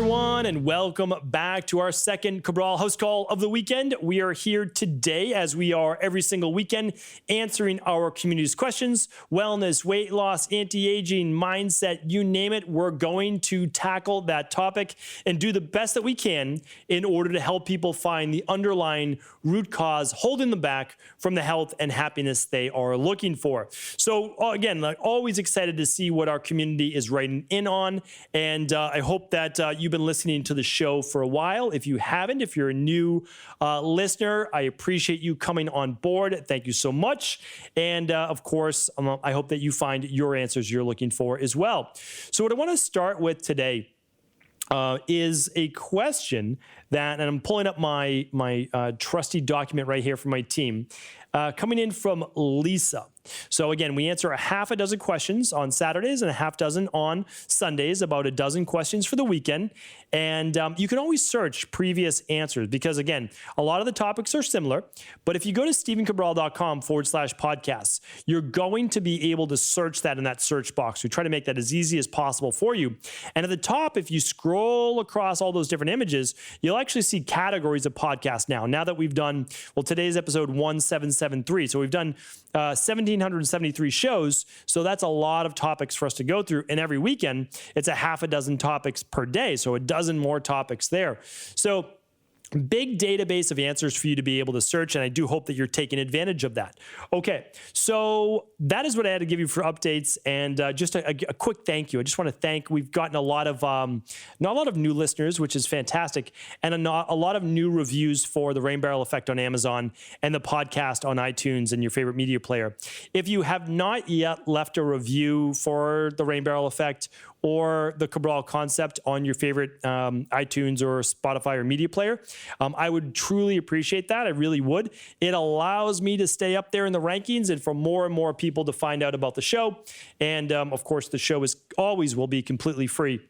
everyone, and welcome back to our second Cabral HouseCall of the weekend. We are here today, as we are every single weekend, answering our community's questions: wellness, weight loss, anti-aging, mindset, you name it. We're going to tackle that topic and do the best that we can in order to help people find the underlying root cause holding them back from the health and happiness they are looking for. So again, like always, excited to see what our community is writing in on, and I hope that you've been listening to the show for a while. If you haven't, if you're a new listener, I appreciate you coming on board. Thank you so much. And of course, I hope that you find your answers you're looking for as well. So what I want to start with today is a question that, and I'm pulling up my trusty document right here from my team, coming in from Lisa. So again, we answer a half a dozen questions on Saturdays and a half dozen on Sundays, about a dozen questions for the weekend. And you can always search previous answers because, again, a lot of the topics are similar. But if you go to stevencabral.com/podcasts, you're going to be able to search that in that search box. We try to make that as easy as possible for you. And at the top, if you scroll across all those different images, you'll actually see categories of podcasts now. Now that we've done, well, today's episode 1773. So we've done 1,773 shows. So that's a lot of topics for us to go through. And every weekend, it's a half a dozen topics per day. So a dozen more topics there. So big database of answers for you to be able to search, and I do hope that you're taking advantage of that. Okay, so that is what I had to give you for updates, and just a quick thank you. I just want to thank, we've gotten a lot of, not a lot of new listeners, which is fantastic, and a lot of new reviews for the Rain Barrel Effect on Amazon and the podcast on iTunes and your favorite media player. If you have not yet left a review for the Rain Barrel Effect or the Cabral concept on your favorite iTunes or Spotify or media player, I would truly appreciate that. I really would. It allows me to stay up there in the rankings and for more and more people to find out about the show. And of course, the show is always will be completely free,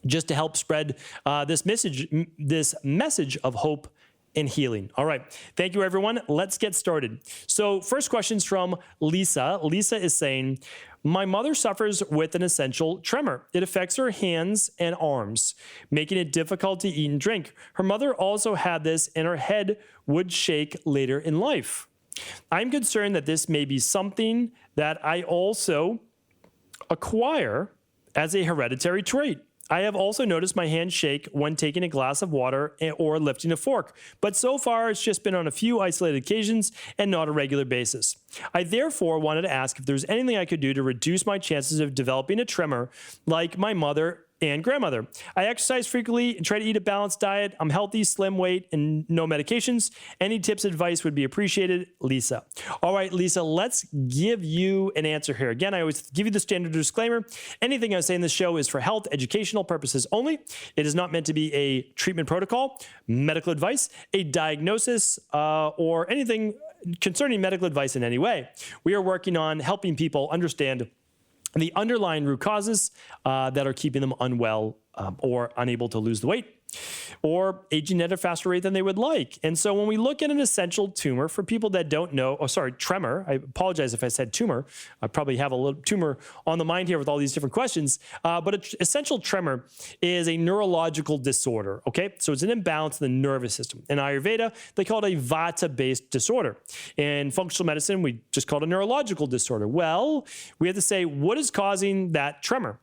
just to help spread this message of hope and healing. All right. Thank you, everyone. Let's get started. So first question's from Lisa. Lisa is saying, my mother suffers with an essential tremor. It affects her hands and arms, making it difficult to eat and drink. Her mother also had this, and her head would shake later in life. I'm concerned that this may be something that I also acquire as a hereditary trait. I have also noticed my hands shake when taking a glass of water or lifting a fork, but so far it's just been on a few isolated occasions and not a regular basis. I therefore wanted to ask if there's anything I could do to reduce my chances of developing a tremor like my mother and grandmother. I exercise frequently and try to eat a balanced diet. I'm healthy, slim weight, and no medications. Any tips, advice would be appreciated. Lisa. All right, Lisa, let's give you an answer here. Again, I always give you the standard disclaimer. Anything I say in this show is for health, educational purposes only. It is not meant to be a treatment protocol, medical advice, a diagnosis, or anything concerning medical advice in any way. We are working on helping people understand the underlying root causes that are keeping them unwell or unable to lose the weight or aging at a faster rate than they would like. And so when we look at an essential tumor, for people that don't know, tremor, I apologize if I said tumor. I probably have a little tumor on the mind here with all these different questions. But an essential tremor is a neurological disorder, okay? So it's an imbalance in the nervous system. In Ayurveda, they call it a Vata-based disorder. In functional medicine, we just call it a neurological disorder. Well, we have to say, what is causing that tremor?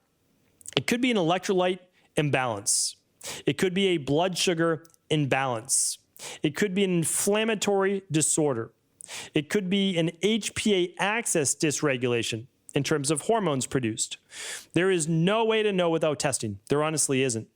It could be an electrolyte imbalance. It could be a blood sugar imbalance. It could be an inflammatory disorder. It could be an HPA axis dysregulation in terms of hormones produced. There is no way to know without testing. There honestly isn't.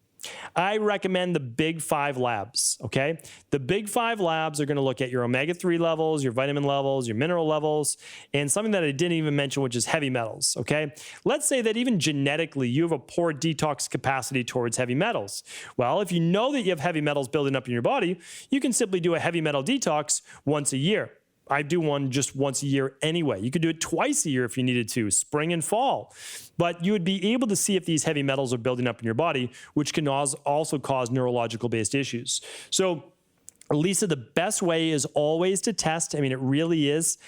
I recommend the big 5 labs, okay? The big 5 labs are going to look at your omega-3 levels, your vitamin levels, your mineral levels, and something that I didn't even mention, which is heavy metals, okay? Let's say that even genetically, you have a poor detox capacity towards heavy metals. Well, if you know that you have heavy metals building up in your body, you can simply do a heavy metal detox once a year. I do one just once a year anyway. You could do it twice a year if you needed to, spring and fall. But you would be able to see if these heavy metals are building up in your body, which can also cause neurological-based issues. So Lisa, the best way is always to test. I mean, it really is,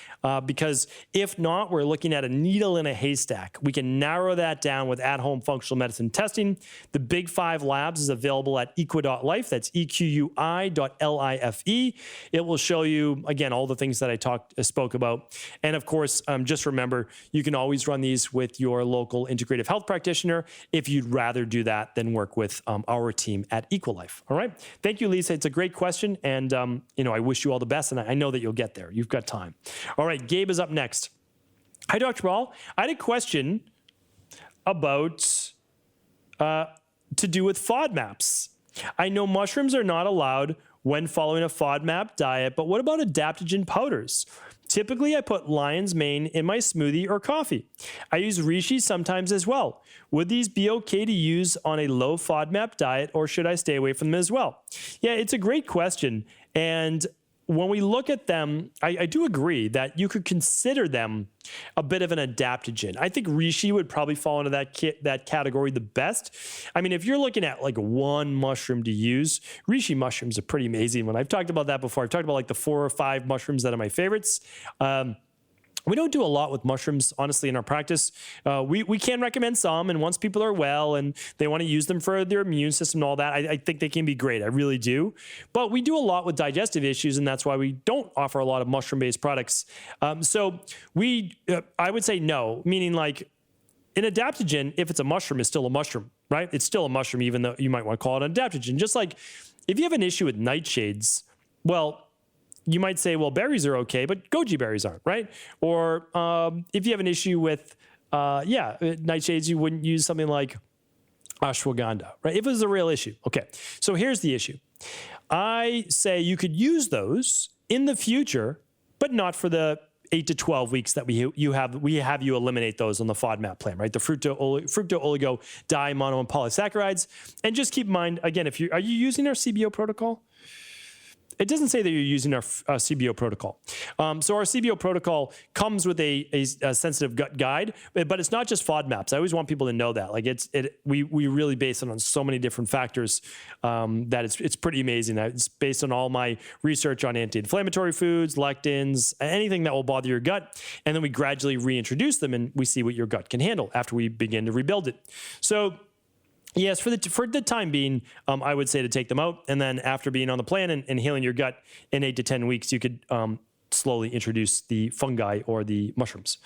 because if not, we're looking at a needle in a haystack. We can narrow that down with at-home functional medicine testing. The Big 5 Labs is available at equi.life. That's equi.life. It will show you, again, all the things that I spoke about. And of course, just remember, you can always run these with your local integrative health practitioner if you'd rather do that than work with our team at Equilife. All right. Thank you, Lisa. It's a great question. And, I wish you all the best, and I know that you'll get there. You've got time. All right, Gabe is up next. Hi, Dr. Ball. I had a question about to do with FODMAPs. I know mushrooms are not allowed when following a FODMAP diet, but what about adaptogen powders? Typically, I put lion's mane in my smoothie or coffee. I use reishi sometimes as well. Would these be okay to use on a low FODMAP diet, or should I stay away from them as well? Yeah, it's a great question. And when we look at them, I do agree that you could consider them a bit of an adaptogen. I think reishi would probably fall into that category the best. I mean, if you're looking at like one mushroom to use, reishi mushrooms are pretty amazing. When I've talked about that before, I've talked about like the 4 or 5 mushrooms that are my favorites. We don't do a lot with mushrooms, honestly, in our practice. We can recommend some, and once people are well and they want to use them for their immune system and all that, I think they can be great. I really do. But we do a lot with digestive issues, and that's why we don't offer a lot of mushroom-based products. So I would say no, meaning like an adaptogen, if it's a mushroom, is still a mushroom, right? It's still a mushroom, even though you might want to call it an adaptogen. Just like if you have an issue with nightshades, well, you might say, well, berries are okay, but goji berries aren't, right? Or if you have an issue with, nightshades, you wouldn't use something like ashwagandha, right? If it was a real issue. Okay, so here's the issue. I say you could use those in the future, but not for the 8 to 12 weeks that we have you eliminate those on the FODMAP plan, right? The fructo oligo di mono and polysaccharides. And just keep in mind, again, are you using our CBO protocol? It doesn't say that you're using our CBO protocol. So our CBO protocol comes with a sensitive gut guide, but it's not just FODMAPs. I always want people to know that. Like we really base it on so many different factors that it's pretty amazing. It's based on all my research on anti-inflammatory foods, lectins, anything that will bother your gut, and then we gradually reintroduce them, and we see what your gut can handle after we begin to rebuild it. So yes, for the time being, I would say to take them out. And then after being on the plan and healing your gut in 8 to 10 weeks, you could slowly introduce the fungi or the mushrooms.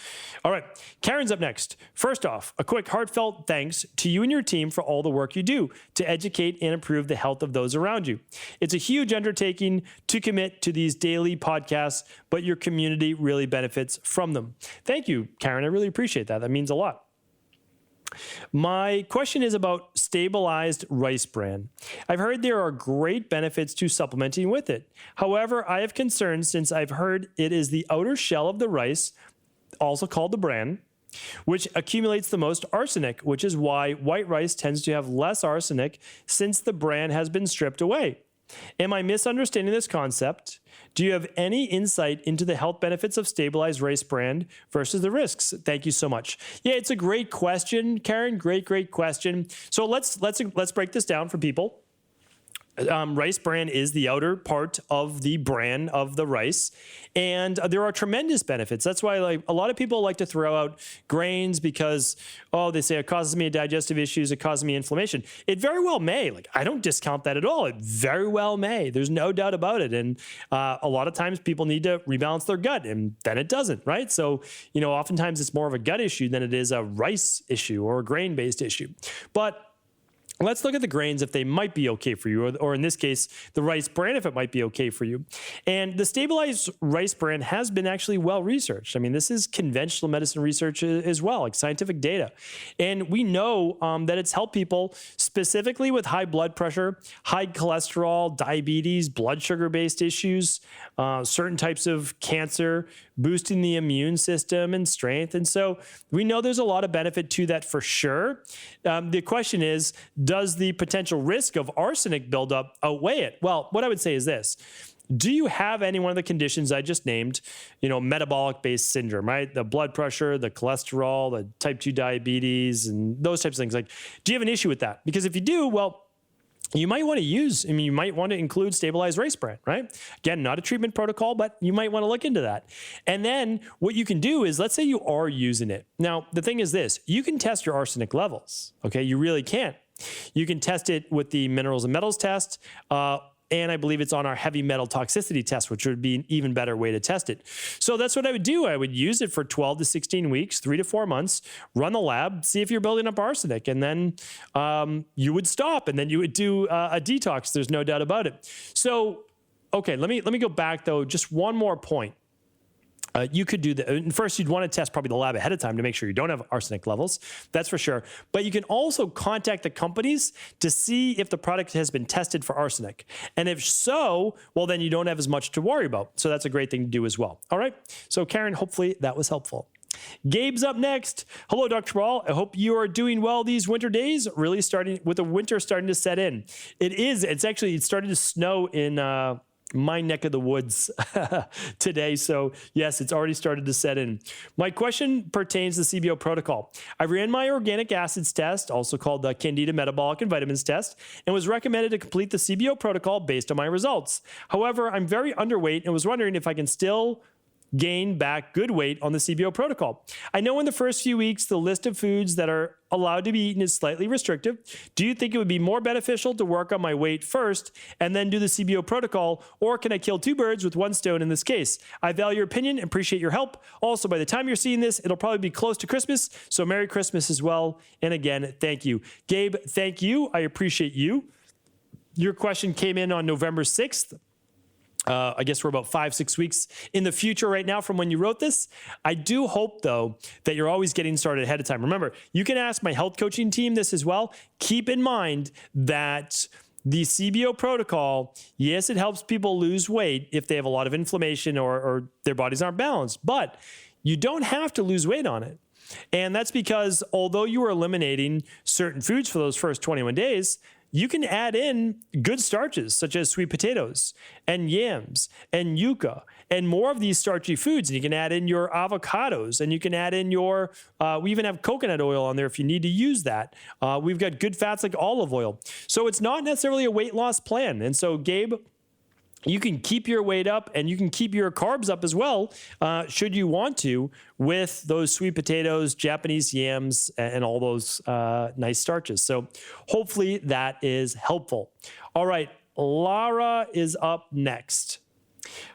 All right, Karen's up next. First off, a quick heartfelt thanks to you and your team for all the work you do to educate and improve the health of those around you. It's a huge undertaking to commit to these daily podcasts, but your community really benefits from them. Thank you, Karen. I really appreciate that. That means a lot. My question is about stabilized rice bran. I've heard there are great benefits to supplementing with it. However, I have concerns since I've heard it is the outer shell of the rice, also called the bran, which accumulates the most arsenic, which is why white rice tends to have less arsenic since the bran has been stripped away. Am I misunderstanding this concept? Do you have any insight into the health benefits of stabilized rice bran versus the risks? Thank you so much. Yeah, it's a great question, Karen. Great question. So let's break this down for people. Rice bran is the outer part of the bran of the rice, and there are tremendous benefits. That's why a lot of people like to throw out grains because, they say it causes me digestive issues, it causes me inflammation. It very well may. I don't discount that at all. It very well may. There's no doubt about it. And a lot of times people need to rebalance their gut, and then it doesn't, right? So, oftentimes it's more of a gut issue than it is a rice issue or a grain-based issue. But let's look at the grains if they might be okay for you, or in this case, the rice bran if it might be okay for you. And the stabilized rice bran has been actually well researched. I mean, this is conventional medicine research as well, like scientific data. And we know that it's helped people specifically with high blood pressure, high cholesterol, diabetes, blood sugar-based issues, certain types of cancer, boosting the immune system and strength. And so we know there's a lot of benefit to that for sure. The question is, does the potential risk of arsenic buildup outweigh it? Well, what I would say is this. Do you have any one of the conditions I just named, metabolic-based syndrome, right? The blood pressure, the cholesterol, the type 2 diabetes, and those types of things. Do you have an issue with that? Because if you do, well, you might want to you might want to include stabilized rice bran, right? Again, not a treatment protocol, but you might want to look into that. And then what you can do is, let's say you are using it. Now, the thing is this, you can test your arsenic levels, okay? You really can. You can test it with the minerals and metals test, and I believe it's on our heavy metal toxicity test, which would be an even better way to test it. So that's what I would do. I would use it for 12 to 16 weeks, 3 to 4 months, run the lab, see if you're building up arsenic, and then you would stop, and then you would do a detox. There's no doubt about it. So, okay, let me go back though, just one more point. You could do that. First, you'd want to test probably the lab ahead of time to make sure you don't have arsenic levels. That's for sure. But you can also contact the companies to see if the product has been tested for arsenic. And if so, well, then you don't have as much to worry about. So that's a great thing to do as well. All right. So Karen, hopefully that was helpful. Gabe's up next. Hello, Dr. Cabral. I hope you are doing well these winter days, really starting with the winter starting to set in. It started to snow in my neck of the woods today. So yes, it's already started to set in. My question pertains to the CBO protocol. I ran my organic acids test, also called the Candida metabolic and vitamins test, and was recommended to complete the CBO protocol based on my results. However, I'm very underweight and was wondering if I can still gain back good weight on the CBO protocol. I know in the first few weeks, the list of foods that are allowed to be eaten is slightly restrictive. Do you think it would be more beneficial to work on my weight first and then do the CBO protocol, or can I kill two birds with one stone in this case? I value your opinion and appreciate your help. Also, by the time you're seeing this, it'll probably be close to Christmas, so Merry Christmas as well. And again, thank you. Gabe, thank you. I appreciate you. Your question came in on November 6th. I guess we're about 5-6 weeks in the future right now from when you wrote this. I do hope, though, that you're always getting started ahead of time. Remember, you can ask my health coaching team this as well. Keep in mind that the CBO protocol, yes, it helps people lose weight if they have a lot of inflammation or their bodies aren't balanced, but you don't have to lose weight on it. And that's because although you are eliminating certain foods for those first 21 days, you can add in good starches such as sweet potatoes and yams and yuca and more of these starchy foods. And you can add in your avocados, and you can add in your, we even have coconut oil on there if you need to use that. We've got good fats like olive oil. So it's not necessarily a weight loss plan. And so Gabe, you can keep your weight up and you can keep your carbs up as well, should you want to, with those sweet potatoes, Japanese yams, and all those nice starches. So hopefully that is helpful. All right, Lara is up next.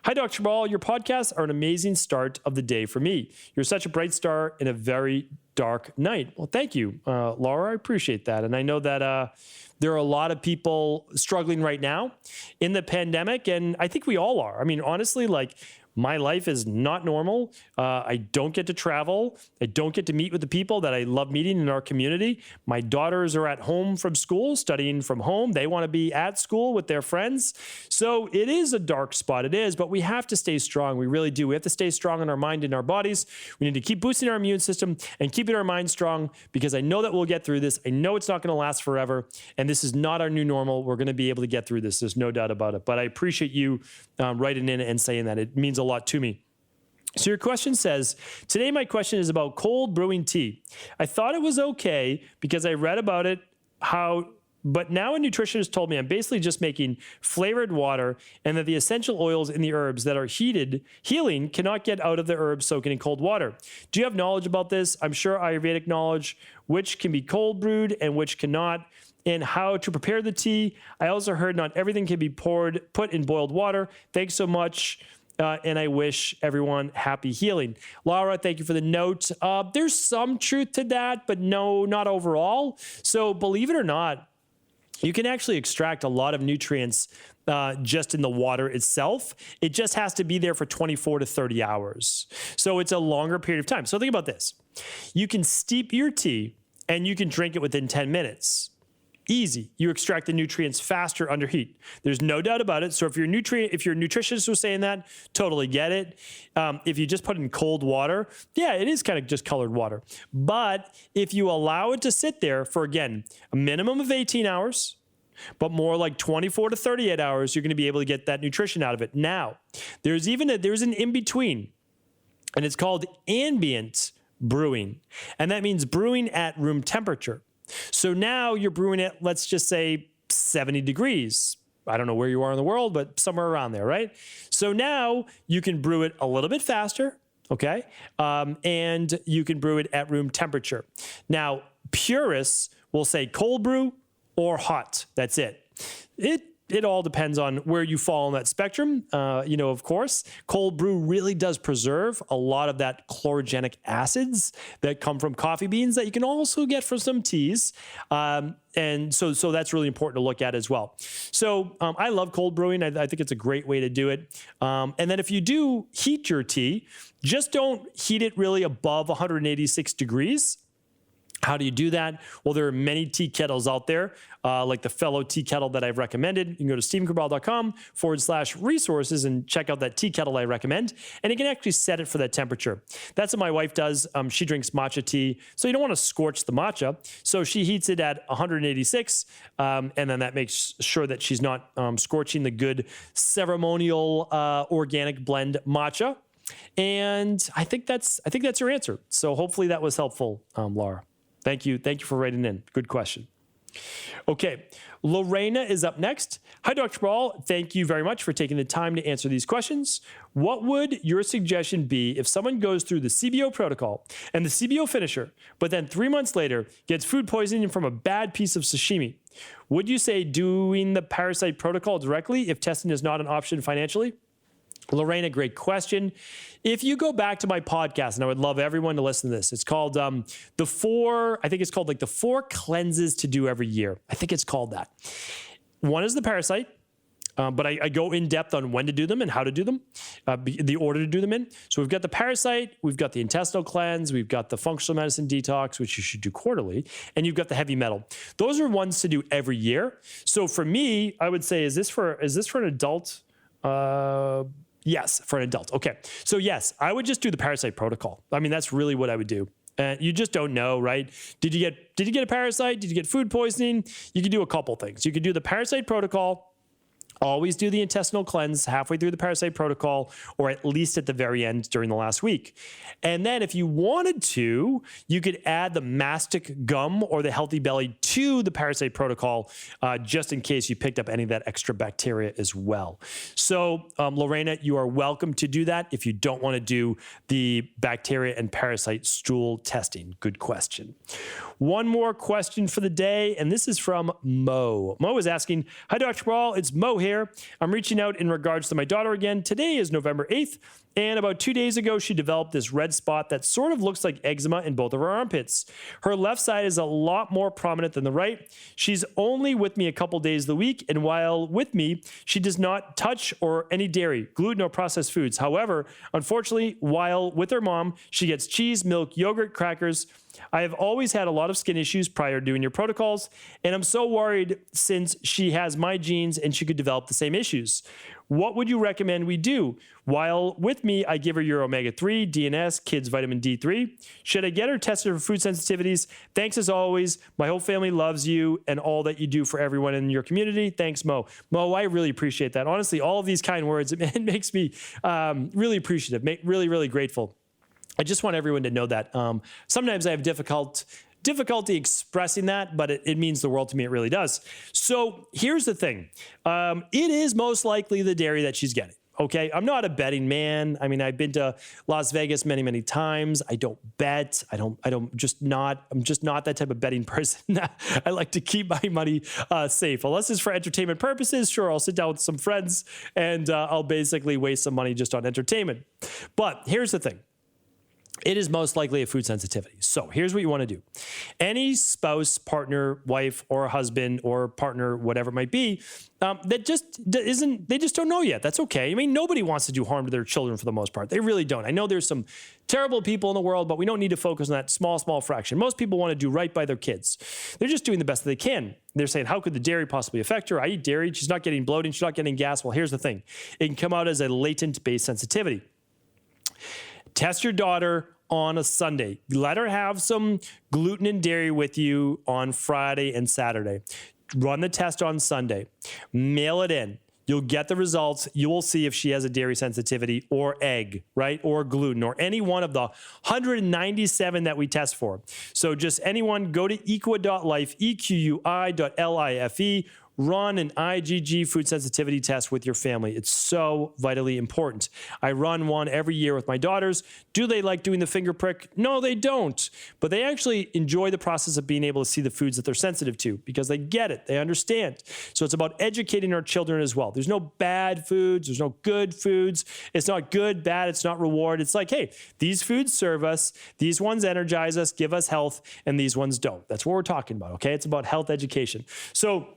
Hi, Dr. Cabral. Your podcasts are an amazing start of the day for me. You're such a bright star in a very dark night. Well, thank you, Laura. I appreciate that. And I know that there are a lot of people struggling right now in the pandemic, and I think we all are. I mean, honestly, like, my life is not normal. I don't get to travel. I don't get to meet with the people that I love meeting in our community. My daughters are at home from school, studying from home. They want to be at school with their friends. So it is a dark spot. It is, but we have to stay strong. We really do. We have to stay strong in our mind and our bodies. We need to keep boosting our immune system and keeping our mind strong, because I know that we'll get through this. I know it's not going to last forever, and this is not our new normal. We're going to be able to get through this. There's no doubt about it. But I appreciate you writing in and saying that. It means a lot to me. So your question says, today my question is about cold brewing tea. I thought it was okay because I read about it, but now a nutritionist told me I'm basically just making flavored water, and that the essential oils in the herbs that are healing cannot get out of the herbs soaking in cold water. Do you have knowledge about this? I'm sure Ayurvedic knowledge, which can be cold brewed and which cannot, and how to prepare the tea. I also heard not everything can be put in boiled water. Thanks so much. And I wish everyone happy healing. Laura, thank you for the note. There's some truth to that, but no, not overall. So believe it or not, you can actually extract a lot of nutrients just in the water itself. It just has to be there for 24 to 30 hours. So it's a longer period of time. So think about this. You can steep your tea and you can drink it within 10 minutes. Easy. You extract the nutrients faster under heat. There's no doubt about it. So if your nutritionist was saying that, totally get it. If you just put it in cold water, yeah, it is kind of just colored water. But if you allow it to sit there for, again, a minimum of 18 hours, but more like 24 to 38 hours, you're going to be able to get that nutrition out of it. Now, there's an in-between, and it's called ambient brewing. And that means brewing at room temperature. So now you're brewing at, let's just say, 70 degrees. I don't know where you are in the world, but somewhere around there, right? So now you can brew it a little bit faster, okay? And you can brew it at room temperature. Now, purists will say cold brew or hot. That's it. It all depends on where you fall on that spectrum. Of course, cold brew really does preserve a lot of that chlorogenic acids that come from coffee beans that you can also get from some teas. And so that's really important to look at as well. So I love cold brewing. I think it's a great way to do it. And then if you do heat your tea, just don't heat it really above 186 degrees. How do you do that? Well, there are many tea kettles out there, like the Fellow tea kettle that I've recommended. You can go to stephencabral.com/resources and check out that tea kettle I recommend. And you can actually set it for that temperature. That's what my wife does. She drinks matcha tea. So you don't want to scorch the matcha. So she heats it at 186. And then that makes sure that she's not scorching the good ceremonial organic blend matcha. And I think that's your answer. So hopefully that was helpful, Laura. Thank you for writing in. Good question. Okay, Lorena is up next. Hi, Dr. Cabral. Thank you very much for taking the time to answer these questions. What would your suggestion be if someone goes through the CBO protocol and the CBO finisher, but then 3 months later gets food poisoning from a bad piece of sashimi? Would you say doing the Parasite protocol directly if testing is not an option financially? Lorena, great question. If you go back to my podcast, and I would love everyone to listen to this, it's called the 4 cleanses to do every year. I think it's called that. One is the Parasite, but I go in depth on when to do them and how to do them, the order to do them in. So we've got the Parasite, we've got the intestinal cleanse, we've got the functional medicine detox, which you should do quarterly, and you've got the heavy metal. Those are ones to do every year. So for me, I would say, is this for an adult? Yes, for an adult. Okay. So yes, I would just do the Parasite protocol. I mean, that's really what I would do. You just don't know, right? Did you get a parasite? Did you get food poisoning? You could do a couple things. You could do the Parasite protocol. Always do the intestinal cleanse halfway through the Parasite protocol, or at least at the very end during the last week. And then if you wanted to, you could add the mastic gum or the Healthy Belly to the Parasite protocol, just in case you picked up any of that extra bacteria as well. So Lorena, you are welcome to do that if you don't want to do the bacteria and parasite stool testing. Good question. One more question for the day, and this is from Mo. Mo is asking, hi, Dr. Cabral, it's Mo here. I'm reaching out in regards to my daughter again. Today is November 8th, and about 2 days ago, she developed this red spot that sort of looks like eczema in both of her armpits. Her left side is a lot more prominent than the right. She's only with me a couple days of the week, and while with me, she does not touch or any dairy, gluten, or processed foods. However, unfortunately, while with her mom, she gets cheese, milk, yogurt, crackers. I have always had a lot of skin issues prior to doing your protocols, and I'm so worried since she has my genes and she could develop the same issues. What would you recommend we do? While with me, I give her your omega-3, DNS, kids vitamin D3. Should I get her tested for food sensitivities? Thanks as always. My whole family loves you and all that you do for everyone in your community. Thanks, Mo. Mo, I really appreciate that. Honestly, all of these kind words, it makes me really appreciative, really, really grateful. I just want everyone to know that sometimes I have difficulty expressing that, but it means the world to me. It really does. So here's the thing. It is most likely the dairy that she's getting. Okay. I'm not a betting man. I mean, I've been to Las Vegas many, many times. I don't bet. I'm just not that type of betting person. I like to keep my money safe. Unless it's for entertainment purposes, sure, I'll sit down with some friends and I'll basically waste some money just on entertainment. But here's the thing. It is most likely a food sensitivity. So here's what you want to do. Any spouse, partner, wife, or husband, or partner, whatever it might be, they just don't know yet. That's okay. I mean, nobody wants to do harm to their children for the most part. They really don't. I know there's some terrible people in the world, but we don't need to focus on that small fraction. Most people want to do right by their kids. They're just doing the best that they can. They're saying, how could the dairy possibly affect her? I eat dairy. She's not getting bloating. She's not getting gas. Well, here's the thing. It can come out as a latent base sensitivity. Test your daughter on a Sunday. Let her have some gluten and dairy with you on Friday and Saturday. Run the test on Sunday. Mail it in. You'll get the results. You will see if she has a dairy sensitivity or egg, right? Or gluten, or any one of the 197 that we test for. So just anyone, go to equa.life, EQUI.LIFE, run an IgG food sensitivity test with your family. It's so vitally important. I run one every year with my daughters. Do they like doing the finger prick? No, they don't. But they actually enjoy the process of being able to see the foods that they're sensitive to because they get it. They understand. So it's about educating our children as well. There's no bad foods. There's no good foods. It's not good, bad. It's not reward. It's like, hey, these foods serve us. These ones energize us, give us health, and these ones don't. That's what we're talking about, okay? It's about health education. So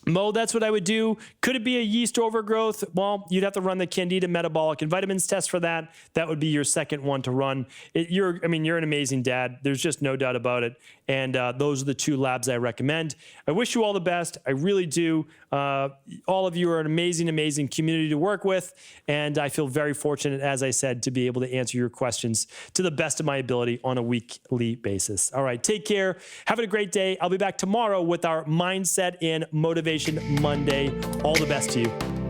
Mo, that's what I would do. Could it be a yeast overgrowth? Well, you'd have to run the Candida metabolic and vitamins test for that. That would be your second one to run. You're an amazing dad. There's just no doubt about it. And those are the two labs I recommend. I wish you all the best. I really do. All of you are an amazing, amazing community to work with. And I feel very fortunate, as I said, to be able to answer your questions to the best of my ability on a weekly basis. All right, take care. Have a great day. I'll be back tomorrow with our Mindset and Motivation Monday. All the best to you.